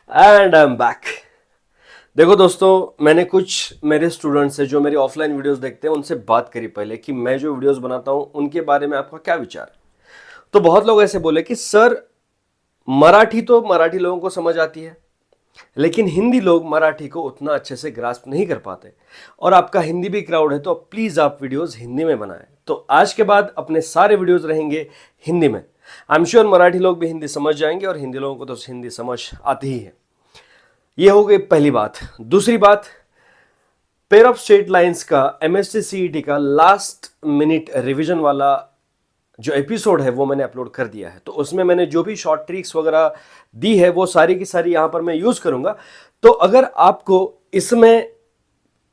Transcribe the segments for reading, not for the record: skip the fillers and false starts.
And I am back. देखो दोस्तों, मैंने कुछ मेरे स्टूडेंट्स से जो मेरी ऑफलाइन वीडियोस देखते हैं उनसे बात करी पहले कि मैं जो वीडियोस बनाता हूं उनके बारे में आपका क्या विचार है। तो बहुत लोग ऐसे बोले कि सर, मराठी तो मराठी लोगों को समझ आती है, लेकिन हिंदी लोग मराठी को उतना अच्छे से ग्रास्प नहीं कर पाते, और आपका हिंदी भी क्राउड है, तो प्लीज आप वीडियोस हिंदी में बनाएं। तो आज के बाद अपने सारे वीडियोस रहेंगे हिंदी में। आई एम श्योर मराठी लोग भी हिंदी समझ जाएंगे, और हिंदी लोगों को तो हिंदी समझ आती ही है। ये हो गई पहली बात। दूसरी बात, पेयर ऑफ स्ट्रेट लाइंस का एमएसटी सीईटी का लास्ट मिनट रिवीजन वाला जो एपिसोड है वो मैंने अपलोड कर दिया है। तो उसमें मैंने जो भी शॉर्ट ट्रिक्स वगैरह दी है वो सारी की सारी यहां पर मैं यूज करूंगा। तो अगर आपको इसमें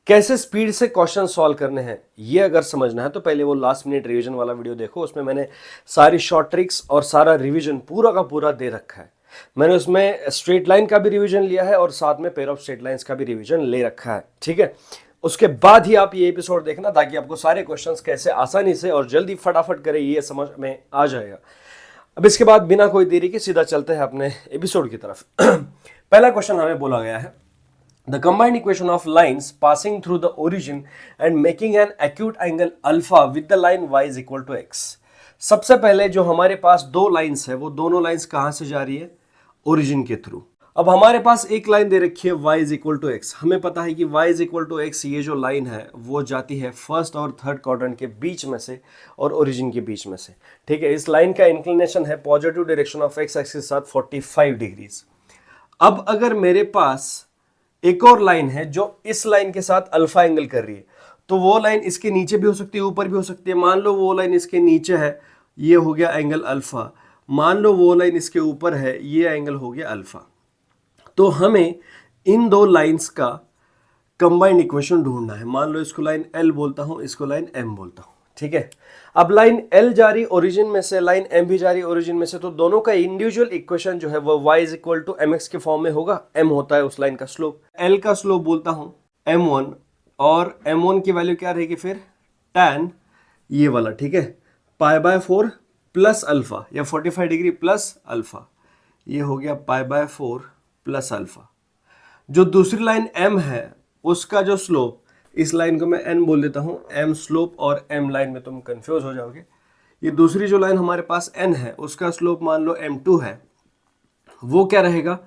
कैसे स्पीड से क्वेश्चन सॉल्व करने हैं ये अगर समझना है, तो पहले वो लास्ट मिनट रिवीजन वाला वीडियो देखो। उसमें मैंने सारी शॉर्ट ट्रिक्स और सारा रिवीजन पूरा का पूरा दे रखा है। मैंने उसमें स्ट्रेट लाइन का भी रिवीजन लिया है और साथ में पेयर ऑफ स्ट्रेट लाइंस का भी रिवीजन ले रखा है, ठीक है। उसके बाद ही आप ये एपिसोड देखना, ताकि आपको सारे क्वेश्चंस कैसे आसानी से और जल्दी फटाफट करें ये समझ में आ जाएगा। अब इसके बाद बिना कोई देरी के सीधा चलते हैं अपने एपिसोड की तरफ। पहला क्वेश्चन हमें बोला गया है, the combined equation of lines passing through the origin and making an acute angle alpha with the line y is equal to x। सबसे पहले जो हमारे पास दो लाइंस है, वो दोनों लाइंस कहां से जा रही है? ओरिजिन के थ्रू। अब हमारे पास एक लाइन दे रखी है y is equal to x. हमें पता है कि y is equal to x, ये जो लाइन है वो जाती है फर्स्ट और थर्ड क्वाड्रेंट के बीच में से और ओरिजिन के बीच में से, ठीक है। इस लाइन का इंक्लिनेशन है positive direction of x axis के साथ 45 डिग्रीज। अब अगर मेरे पास एक और लाइन है जो इस लाइन के साथ अल्फा एंगल कर रही है, तो वो लाइन इसके नीचे भी हो सकती है, ऊपर भी हो सकती है। मान लो वो लाइन इसके नीचे है, ये हो गया एंगल अल्फा। मान लो वो लाइन इसके ऊपर है, ये एंगल हो गया अल्फा। तो हमें इन दो लाइंस का कंबाइंड इक्वेशन ढूंढना है। मान लो इसको लाइन एल बोलता हूं, इसको लाइन एम बोलता हूं, ठीक है। अब लाइन एल जा रही ओरिजिन में से, लाइन एम भी जा रही ओरिजिन में से, तो दोनों का इंडिविजुअल इक्वेशन जो है वो y is equal to m x के फॉर्म में होगा। m होता है उस लाइन का स्लोप, l का स्लोप बोलता हूं m1, और m1 की वैल्यू क्या रहेगी फिर? tan ये वाला, ठीक है, π/4 प्लस अल्फा या 45 डिग्री प्लस अल्फा, ये हो गया π/4 प्लस अल्फा। जो दूसरी लाइन m है उसका जो स्लोप, इस लाइन को मैं n बोल देता हूं, m स्लोप, और m लाइन में तुम कंफ्यूज हो जाओगे। ये दूसरी जो लाइन हमारे पास n है उसका स्लोप मान लो m2 है, वो क्या रहेगा?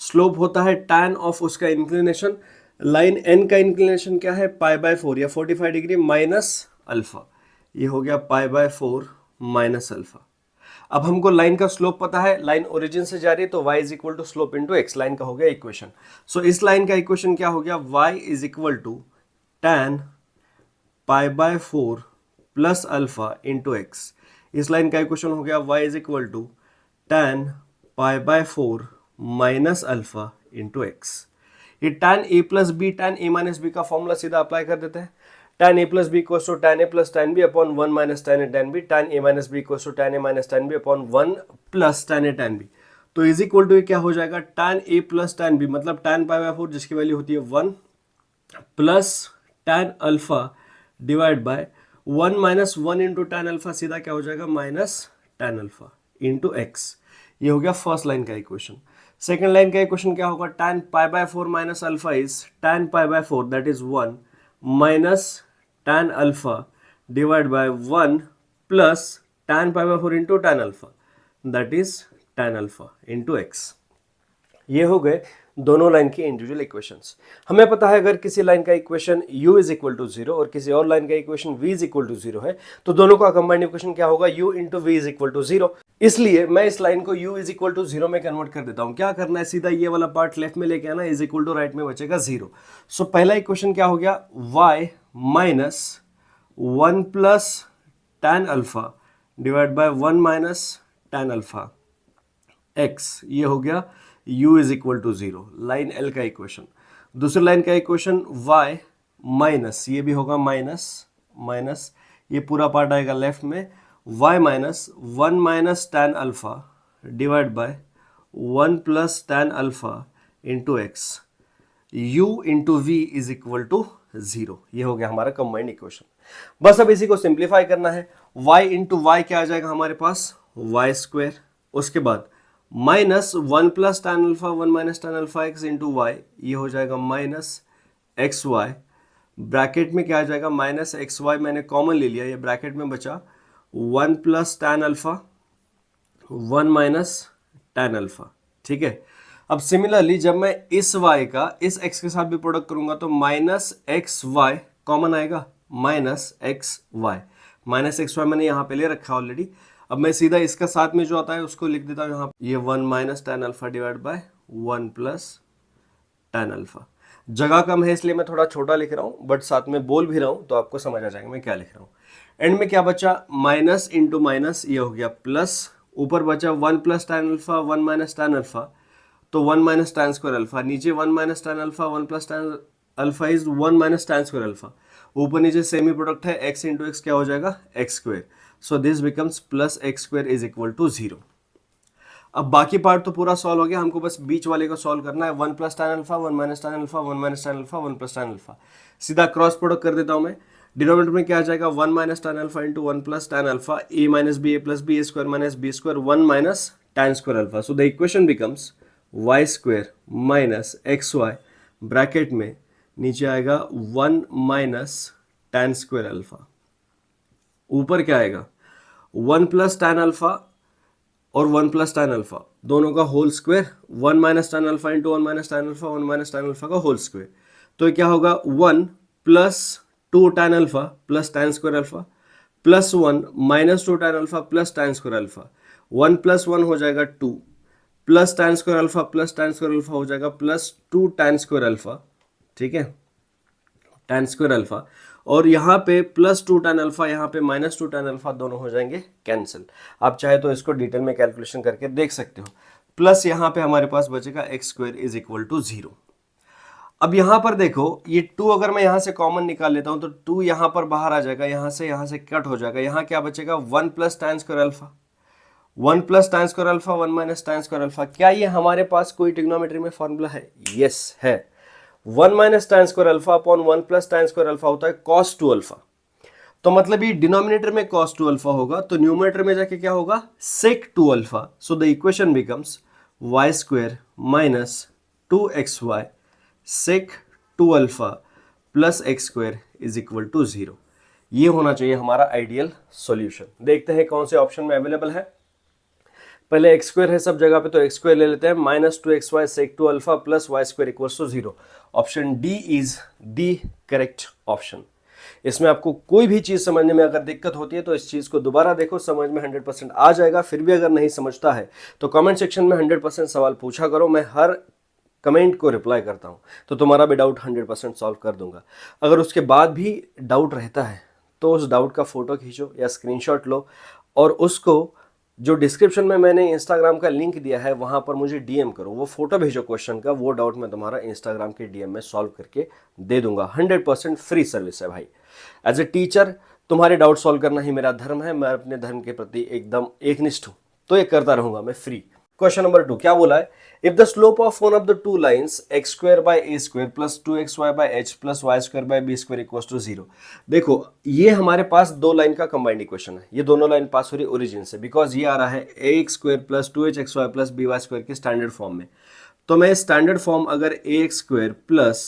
स्लोप होता है tan ऑफ उसका इंक्लिनेशन। लाइन n का इंक्लिनेशन क्या है? π/4 या 45 डिग्री माइनस अल्फा, ये हो गया π/4 माइनस अल्फा। अब हमको लाइन का स्लोप पता है, लाइन ओरिजिन से जा रही है, तो y is equal to slope into x, line का हो गया इक्वेशन। सो इस लाइन का इक्वेशन क्या हो गया? y is equal to tan π/4 plus alpha into x. इस लाइन का इक्वेशन हो गया y is equal to tan π/4 minus alpha into x. ये tan a plus B, tan a minus B का फॉर्मूला सीधा अप्लाई कर देते हैं। tan a plus B equals to tan a plus tan b upon 1 minus tan a tan b। tan a minus b equals to tan a minus tan b upon 1 plus tan a tan b। तो is equal to क्या हो जाएगा? tan a plus tan b, मतलब tan π/4 जिसकी value होती है 1 plus tan alpha divide by 1 minus 1 into tan alpha, सीधा क्या हो जाएगा? Minus tan alpha into x. ये हो गया फर्स्ट लाइन का इक्वेशन। सेकेंड लाइन का इक्वेशन क्या होगा? tan π/4 minus alpha is tan π/4 that is 1 minus tan alpha divide by 1 plus tan π/4 into tan alpha that is tan alpha into x. ये हो गए दोनों लाइन की इंडिविजुअल इक्वेशंस। हमें पता है अगर किसी लाइन का equation u is equal to 0 और किसी और लाइन का equation v is equal to 0 है, तो दोनों का कंबाइंड इक्वेशन क्या होगा? u into v is equal to 0। इसलिए मैं इस लाइन को u इज इक्वल टू 0 में कन्वर्ट कर देता हूं। क्या करना है? सीधा ये वाला पार्ट लेफ्ट में लेके आना, इज इक्वल टू राइट में बचेगा 0। सो पहला इक्वेशन क्या हो गया? y minus 1 plus tan alpha divide by 1 minus tan alpha x, ये हो गया u is equal to 0, line l का इक्वेशन। दूसरी लाइन का इक्वेशन y माइनस, ये भी होगा माइनस माइनस, ये पूरा पार्ट आएगा लेफ्ट में, y minus 1 minus tan alpha divide by 1 plus tan alpha into x, u into v is equal to 0। ये हो गया हमारा कंबाइंड इक्वेशन। बस अब इसी को सिंप्लीफाई करना है। y इंटू वाई क्या आ जाएगा हमारे पास? y स्क्वायर, उसके बाद minus 1 plus tan alpha 1 minus tan alpha x into y, ये हो जाएगा माइनस एक्स वाई, ब्रैकेट में क्या आ जाएगा माइनस एक्स वाई, मैंने कॉमन ले लिया, ये ब्रैकेट में बचा 1 plus tan alpha 1 minus tan alpha. ठीक है, अब सिमिलरली जब मैं इस y का इस x के साथ भी प्रोडक्ट करूंगा तो माइनस एक्स वाई कॉमन आएगा, minus x y, minus x y मैंने यहाँ पे ले रखा ऑलरेडी। अब मैं सीधा इसका साथ में जो आता है उसको लिख देता हूँ यहाँ, ये 1 minus tan alpha divide by 1 plus tan alpha. जगह कम है इसलिए मैं थोड़ा छोटा लिख रहा हूँ, बट साथ में बोल भी रहा हूँ तो आपको समझ आ जाएगा मैं क्या लिख रहा हूँ। एंड में क्या बचा, माइनस इंटू माइनस, ये हो गया प्लस, ऊपर बचा 1 plus tan alpha 1 minus tan alpha, तो 1 माइनस tan स्क्वायर अल्फा, नीचे 1 minus tan alpha 1 plus tan alpha is 1 minus tan square alpha, ऊपर नीचे सेमी प्रोडक्ट है, x इंटू एक्स क्या हो जाएगा x square, so this becomes plus x square is equal to 0। अब बाकी part तो पूरा सॉल्व हो गया, हमको बस बीच वाले को सॉल्व करना है, 1 plus tan alpha 1 minus tan alpha 1 minus tan alpha 1 plus tan alpha, सीधा क्रॉस प्रोडक्ट कर देता हूं मैं। डिनोमिनेटर में क्या आ जाएगा 1 minus tan alpha into 1 plus tan alpha, a minus b a plus b a square minus b square 1 minus tan square alpha, so the equation becomes y square minus x y, bracket में नीचे आएगा 1 minus tan square alpha, ऊपर क्या आएगा 1 plus tan alpha और 1 plus tan alpha दोनों का whole square, 1 minus tan alpha into 1 minus tan alpha 1 minus tan alpha का होल स्क्वायर, तो क्या होगा 1 plus 2 tan alpha plus tan square alpha plus 1 minus 2 tan alpha plus tan square alpha, 1 plus 1 हो जाएगा 2 plus tan square alpha plus tan square alpha हो जाएगा plus 2 tan square alpha, ठीक है, tan स्क्वायर अल्फा, और यहाँ पे plus 2 tan alpha, यहाँ पे माइनस 2 tan अल्फा, दोनों हो जाएंगे कैंसिल। आप चाहे तो इसको डिटेल में कैलकुलेशन करके देख सकते हो। प्लस यहाँ पे हमारे पास बचेगा x square is equal to 0। अब यहाँ पर देखो ये 2 अगर मैं यहाँ से कॉमन निकाल लेता हूँ तो 2 यहाँ पर बाहर आ जाएगा, यहाँ से कट हो जाएगा, यहाँ क्या बचेगा 1 plus tan square alpha 1 plus tan square alpha 1 minus tan square alpha. क्या ये हमारे पास कोई ट्रिग्नोमेट्री में फॉर्मूला है? यस है। 1 minus tan square alpha upon 1 plus tan square alpha होता है cos 2 अल्फा, तो मतलब ये डिनोमिनेटर में cos 2 अल्फा होगा तो न्यूमरेटर में जाके क्या होगा sec 2 alpha, so the equation becomes y square minus 2xy sec 2 alpha plus x square is equal to 0। ये होना चाहिए हमारा आइडियल सॉल्यूशन। देखते हैं कौन से ऑप्शन में अवेलेबल है। पहले एक्स स्क्वायर है सब जगह पे तो एक्स स्क्वायर ले लेते हैं, minus 2xy sec 2 alpha plus y square equals to 0। Option D is the correct option. इसमें आपको कोई भी चीज समझने में अगर दिक्कत होती है तो इस चीज को दोबारा देखो, समझ में 100% आ जाएगा। फिर भी अगर नहीं समझता है तो कमेंट सेक्शन में 100% सवाल पूछा करो, मैं हर कमेंट को रिप्लाई करता हूं, तो तुम्हारा भी डाउट 100% सॉल्व कर दूंगा। अगर उसके बाद भी डाउट रहता है तो उस डाउट का फोटो खींचो या स्क्रीनशॉट लो और उसको जो डिस्क्रिप्शन में मैंने इंस्टाग्राम का लिंक दिया है वहां पर मुझे डीएम करो, वो फोटो भेजो क्वेश्चन का, वो डाउट मैं तुम्हारा इंस्टाग्राम के डीएम में सॉल्व करके दे दूंगा। 100% फ्री सर्विस है भाई। एज ए टीचर तुम्हारे डाउट सॉल्व करना ही मेरा धर्म है, मैं अपने धर्म के प्रति एकदम एकनिष्ठ हूं, तो ये करता रहूंगा मैं फ्री। क्वेश्चन नंबर 2 क्या बोला है, if the slope of one of the two lines x square by a square plus 2xy by h plus y square by b square equals to 0। देखो ये हमारे पास दो लाइन का कंबाइंड इक्वेशन है, ये दोनों लाइन पास हो रही ओरिजिन से, बिकॉज ये आ रहा है ax square plus 2hxy plus by square के स्टैंडर्ड फॉर्म में। तो मैं स्टैंडर्ड फॉर्म अगर ax square plus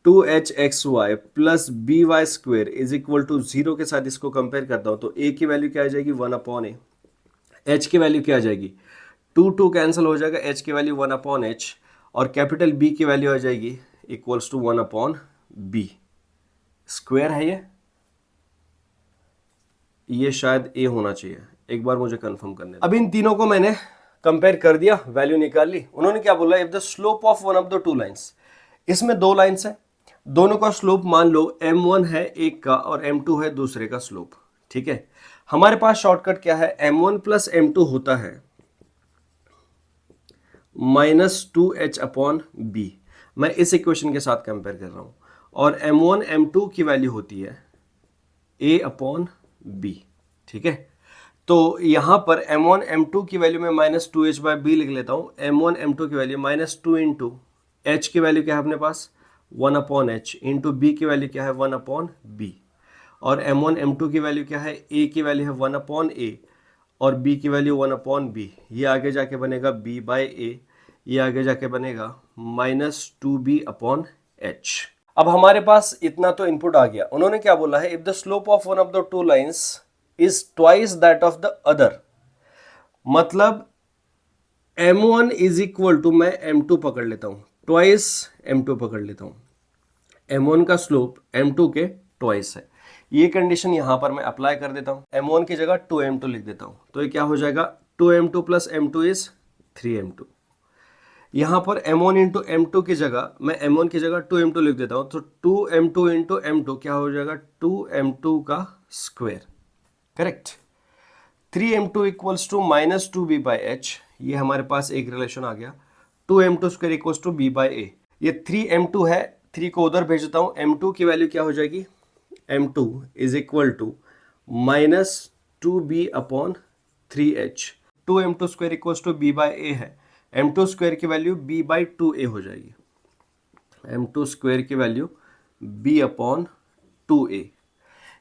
2hxy plus by square is equal to 0 के साथ इसको कंपेयर करता हूं तो a की वैल्यू क्या आ जाएगी 1 अपॉन ए, h की वैल्यू क्या आ जाएगी 2 कैंसिल हो जाएगा, h की वैल्यू 1 अपॉन एच, और कैपिटल B की वैल्यू आ जाएगी equals to 1 upon b. Square है ये शायद a होना चाहिए, एक बार मुझे कंफर्म करने दो। अब इन तीनों को मैंने कंपेयर कर दिया, वैल्यू निकाल ली। उन्होंने क्या बोला, if the slope of one of the two lines, इसमें दो लाइंस है, दोनों का स्लोप मान लो m1 है एक का और m2 है दूसरे का स्लोप, ठीक है। हमारे पास शॉर्टकट क्या है, m1 प्लस m2 होता है -2h अपॉन बी, मैं इस इक्वेशन के साथ कंपेयर कर रहा हूं, और m1 m2 की वैल्यू होती है a अपॉन बी, ठीक है। तो यहां पर m1 m2 की वैल्यू में -2h बाय बी लिख लेता हूं, m1 m2 की वैल्यू -2 इंटू h की वैल्यू क्या है अपने पास 1 अपॉन एच, इंटू बी की वैल्यू क्या है 1 अपॉन बी, और m1 m2 की वैल्यू क्या है, a की वैल्यू है 1 अपॉन ए, और b की वैल्यू 1/b, ये आगे जाके बनेगा b/a, ये आगे जाके बनेगा -2b/h। अब हमारे पास इतना तो इनपुट आ गया। उन्होंने क्या बोला है, if the slope of one of the two lines is twice that of the other, मतलब m1 इज इक्वल टू, मैं m2 पकड़ लेता हूं, ट्वाइस m2 पकड़ लेता हूं, m1 का स्लोप m2 के ट्वाइस है। ये कंडीशन यहां पर मैं अप्लाई कर देता हूं, m1 की जगह 2m2 लिख देता हूं, तो ये क्या हो जाएगा, 2m2 plus m2 is 3m2। यहां पर m1 इंटू m2 की जगह मैं m1 की जगह 2m2 लिख देता हूं, तो 2m2 इंटू m2 क्या हो जाएगा, 2m2 का square, correct. 3m2 equals to -2b/h, ये हमारे पास एक रिलेशन आ गया। 2m2 square equals to b/a, ये 3m2 है, 3 को उधर भेज देता हूं, m2 की वैल्यू क्या हो जाएगी, m2 is equal to -2b/3h। 2m2 square equals to b/a है, m2 स्क्वायर की वैल्यू b/2a हो जाएगी, m2 स्क्वायर की वैल्यू b/2a।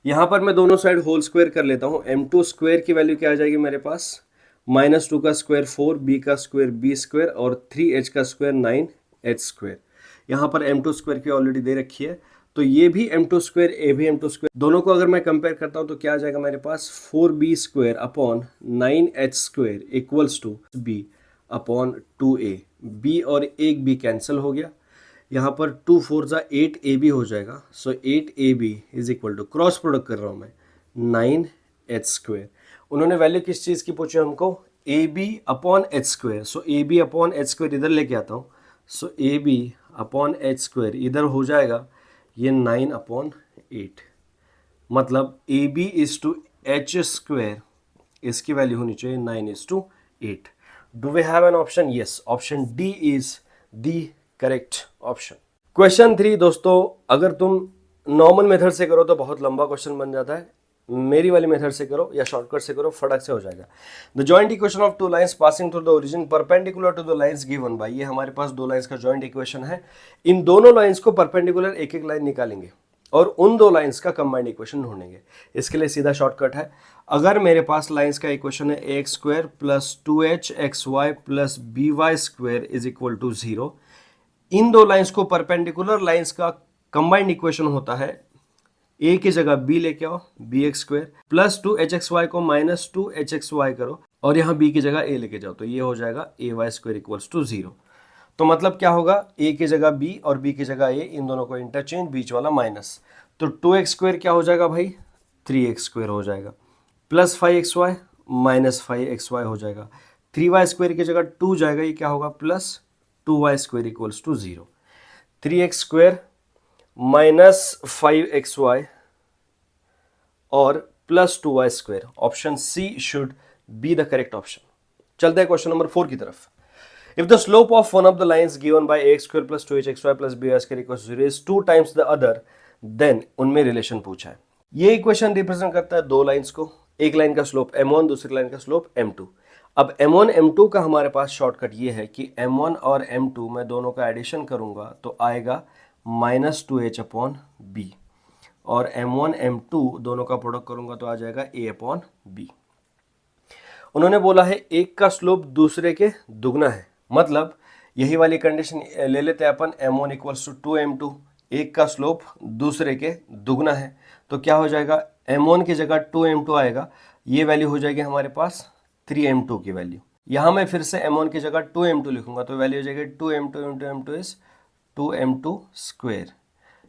यहां पर मैं दोनों साइड होल स्क्वायर कर लेता हूं, m2 स्क्वायर की वैल्यू क्या आ जाएगी मेरे पास, -2 का स्क्वायर 4, b का स्क्वायर b स्क्वायर और 3h का स्क्वायर 9h स्क्वायर। यहां पर m2 स्क्वायर की ऑलरेडी दे रखी है, तो ये भी m2 स्क्वायर, ए भी m2 स्क्वायर, दोनों को अगर मैं कंपेयर करता हूं तो क्या आ जाएगा मेरे पास, 4b square upon 9h square equals to b/2a। b और एक b कैंसिल हो गया, यहाँ पर 2 4 जा 8ab हो जाएगा, सो 8ab is equal to, cross product कर रहा हूँ मैं, 9h स्क्वायर। उन्होंने वैल्यू किस चीज़ की पूछी हमको, ab/h स्क्वायर, सो ab/h स्क्वायर इधर लेके आता हूँ, सो ab/h स्क्वायर इधर हो जाएगा ये 9/8, मतलब ab is to h square, इसकी वैल्यू होनी चाहिए 9:8। Do we have an option, yes, option D is the correct option. Question 3 दोस्तों, अगर तुम नॉर्मल मेथड से करो तो बहुत लंबा क्वेश्चन बन जाता है, मेरी वाली मेथड से करो या शॉर्टकट से करो, फटाक से हो जाएगा। The joint equation of two lines passing through the origin perpendicular to the lines given by, ये हमारे पास दो लाइंस का जॉइंट इक्वेशन है। इन दोनों लाइंस को परपेंडिकुलर एक एक लाइन निकालेंगे और उन दो लाइंस का कंबाइंड इक्वेशन ढूंढेंगे। इसके लिए सीधा शॉर्टकट है, अगर मेरे पास लाइंस का इक्वेशन है x square plus 2hxy plus by square is equal to 0, इन दो लाइंस को परपेंडिकुलर लाइंस का कंबाइंड इक्वेशन होता है, a की जगह b लेके आओ, bx स्क्वायर प्लस 2hxy को -2hxy करो और यहाँ b की जगह a लेके जाओ, तो ये हो जाएगा ay स्क्वायर इक्वल्स टू 0। तो मतलब क्या होगा, a की जगह b और b की जगह a, इन दोनों को इंटरचेंज, बीच वाला माइनस, तो 2x स्क्वायर क्या हो जाएगा भाई, 3x स्क्वायर हो जाएगा, प्लस 5xy माइनस 5xy हो जाएगा, 3y स्क्वायर की जगह 2 जाएगा, ये क्या होगा, plus 2y square equals to 0। 3x square minus 5xy और plus 2y square, option C should be the correct option. चलते हैं क्वेश्चन नंबर 4 की तरफ। If the slope of one of the lines given by ax square plus 2hxy plus by square equals 0 is 2 times the other, then उनमें relation पूछा है। ये equation represent करता है दो लाइंस को, एक लाइन का स्लोप m1, दूसरी लाइन का स्लोप m2। अब m1 m2 का हमारे पास शॉर्टकट ये है कि m1 और m2 मैं दोनों का एडिशन करूंगा तो आएगा -2h/b, और m1 m2 दोनों का प्रोडक्ट करूंगा तो आ जाएगा a/b। उन्होंने बोला है एक का स्लोप दूसरे के दुगना है, मतलब यही वाली कंडीशन ले लेते हैं अपन, m1 इक्वल्स टू 2m2, एक का स्लोप दूसरे के दुगना है, तो क्या हो जाएगा, m1 की जगह 2m2 आएगा, ये वैल्यू हो जाएगी हमारे पास 3m2 की वैल्यू। यहाँ मैं फिर से m1 की जगह 2m2 लिखूंगा, तो वैल्यू हो जाएगी 2m2 into m2 is 2m2 square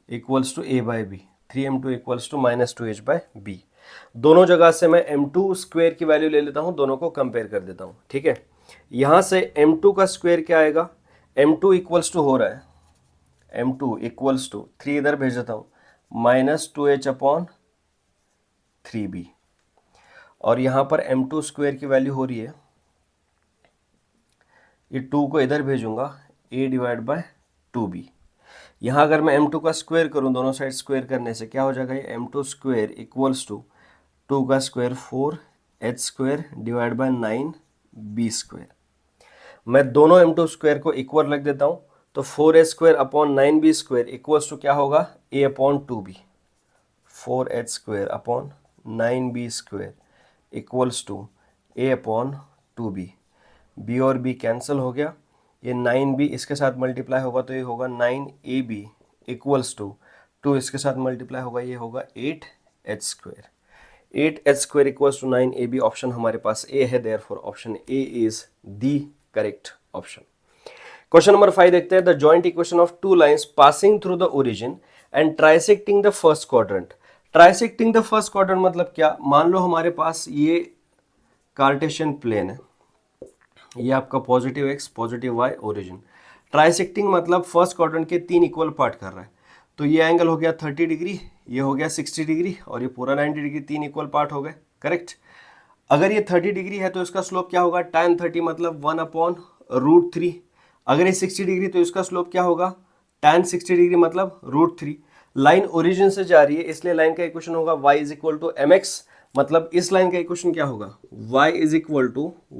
equals to a/b, 3m2 equals to -2h/b। दोनों जगह से मैं m2 स्क्वेयर की वैल्यू ले लेता हूँ, दोनों को कंपेयर कर देता हूँ, ठीक है। यहाँ से m2 का स्क्वायर क्या आएगा, m2 इक्वल्स टू हो रहा है, m2 इक्वल्स टू 3 इधर भेज देता हूँ, -2h/3b, और यहाँ पर m2 स्क्वायर की वैल्यू हो रही है, ये 2 को इधर भेजूंगा, a/2b। यहाँ अगर मैं m2 का स्क्वायर करूँ, दोनों साइड स्क्वायर करने से क्या हो जाएगा, ये m2 स्क्वायर इक्वल्स टू 2 का square 4h square divide by 9b square. मैं दोनों m2 स्क्वायर को इक्वल रख देता हूँ, तो 4h square upon 9b square equals to क्या होगा, a/2b, 4h square upon 9b square equals to a/2b, b और b कैंसिल हो गया, ये 9b इसके साथ मल्टीप्लाई होगा तो ये होगा 9ab इक्वल्स टू इसके साथ मल्टीप्लाई होगा, ये होगा 8h²। 8h² equals to 9ab, option हमारे पास ए है, therefore option A is the correct option. Question number 5 देखते हैं। The joint equation of two lines passing through the origin and trisecting the first quadrant. Trisecting the first quadrant मतलब क्या? मान लो हमारे पास ये कार्टेशियन प्लेन है, ये आपका positive x positive y origin. Trisecting मतलब फर्स्ट क्वाड्रेंट के 3 इक्वल पार्ट कर रहा है, तो ये एंगल हो गया 30 डिग्री, ये हो गया 60 डिग्री और ये पूरा 90 डिग्री, 3 इक्वल पार्ट हो गए, करेक्ट। अगर ये 30 डिग्री है तो इसका स्लोप क्या होगा? tan 30 मतलब 1/√3। अगर ये 60 डिग्री तो इसका स्लोप क्या होगा? tan 60 डिग्री मतलब √3। लाइन ओरिजिन से जा रही है इसलिए लाइन का इक्वेशन होगा y = mx, मतलब इस लाइन का इक्वेशन क्या होगा? y =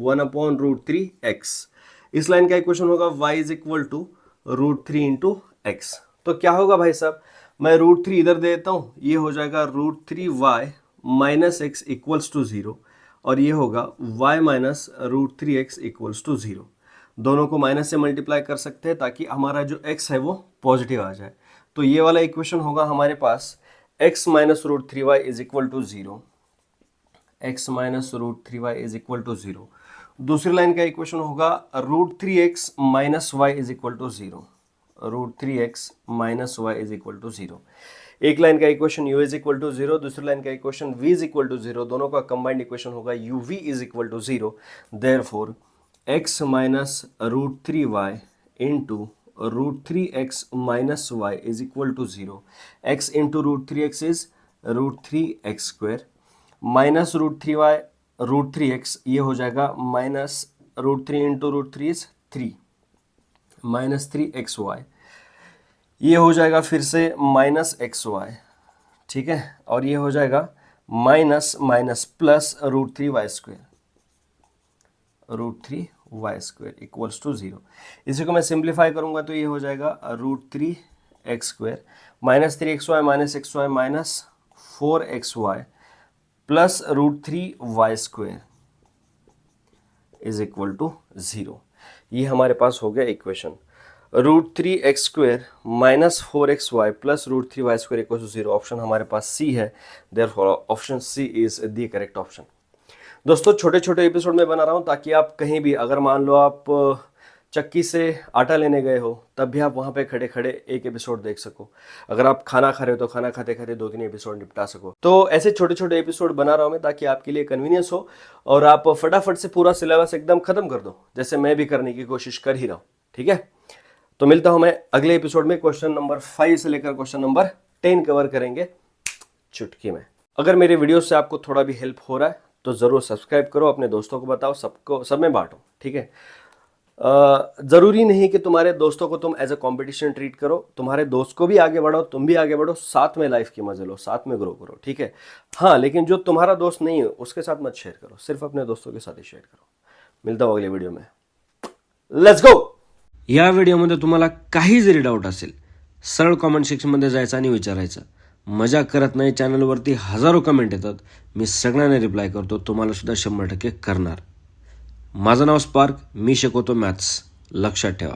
1/√3x। इस लाइन का इक्वेशन होगा y = √3 × x। तो क्या होगा भाई साहब? मैं √3 इधर दे देता हूँ, ये हो जाएगा √3y - x = 0 और ये होगा y - √3x = 0। दोनों को माइनस से मल्टीप्लाई कर सकते हैं ताकि हमारा जो x है वो पॉजिटिव आ जाए। तो ये वाला इक्वेशन होगा हमारे पास x - √3y = 0, x - √3y = 0। दूसरी लाइन का इक्वेशन होगा √3x - y = 0, √3x - y = 0। एक लाइन का इक्वेशन u = 0, दूसरी लाइन का इक्वेशन v = 0, दोनों का कंबाइंड इक्वेशन होगा uv = 0। Therefore x - √3y into √3x - y = 0। x into √3x is √3x² minus √3y √3x, ये हो जाएगा minus √3 into √3 is 3 minus 3xy, ये हो जाएगा फिर से माइनस xy, ठीक है, और ये हो जाएगा minus minus plus √3y² √3y² equals to 0। इसी को मैं सिंप्लीफाई करूंगा तो ये हो जाएगा √3x² minus 3xy minus xy minus 4xy plus √3y² is equal to 0। ये हमारे पास हो गया equation. √3x² minus 4xy plus √3y² equal to 0। Option हमारे पास सी है, therefore option C is the correct option. दोस्तों छोटे छोटे एपिसोड में बना रहा हूँ ताकि आप कहीं भी, अगर मान लो आप चक्की से आटा लेने गए हो तब भी आप वहाँ पे खड़े खड़े एक एपिसोड देख सको। अगर आप खाना खा रहे हो तो खाना खाते खाते 2-3 एपिसोड निपटा सको। तो ऐसे छोटे छोटे एपिसोड बना रहा हूँ मैं ताकि आपके लिए कन्वीनियंस हो और आप फटाफट से पूरा सिलेबस एकदम खत्म कर दो, जैसे मैं भी करने की कोशिश कर ही रहा हूँ, ठीक है। तो मिलता हूँ मैं अगले एपिसोड में। क्वेश्चन नंबर 5 से लेकर क्वेश्चन नंबर 10 कवर करेंगे चुटकी में। अगर मेरे वीडियो से आपको थोड़ा भी हेल्प हो रहा है तो ज़रूर सब्सक्राइब करो, अपने दोस्तों को बताओ, सबको सब में बांटो, ठीक है। ज़रूरी नहीं कि तुम्हारे दोस्तों को तुम एज अ कंपटीशन ट्रीट करो, तुम्हारे दोस्त को भी आगे बढ़ाओ, तुम भी आगे बढ़ो, साथ में लाइफ की मजे लो, साथ में ग्रो करो, ठीक है। हाँ, लेकिन जो तुम्हारा दोस्त नहीं है उसके साथ मत शेयर करो, सिर्फ अपने दोस्तों के साथ ही शेयर करो। मिलता हूँ अगले व्हिडिओ में, लेट्स गो। या व्हिडिओमध्ये तुम्हाला काही जरी डाऊट असेल सरळ कमेंट सेक्शनमध्ये जायचं आणि विचारायचं। मजाक करत नाही, चॅनलवरती हजारो कमेंट येतात, मी सगळ्यांना रिप्लाय करतो, तुम्हाला सुद्धा 100% करणार। माझं नाव स्पार्क, मी शिकवतो मॅथ्स, लक्षात ठेवा।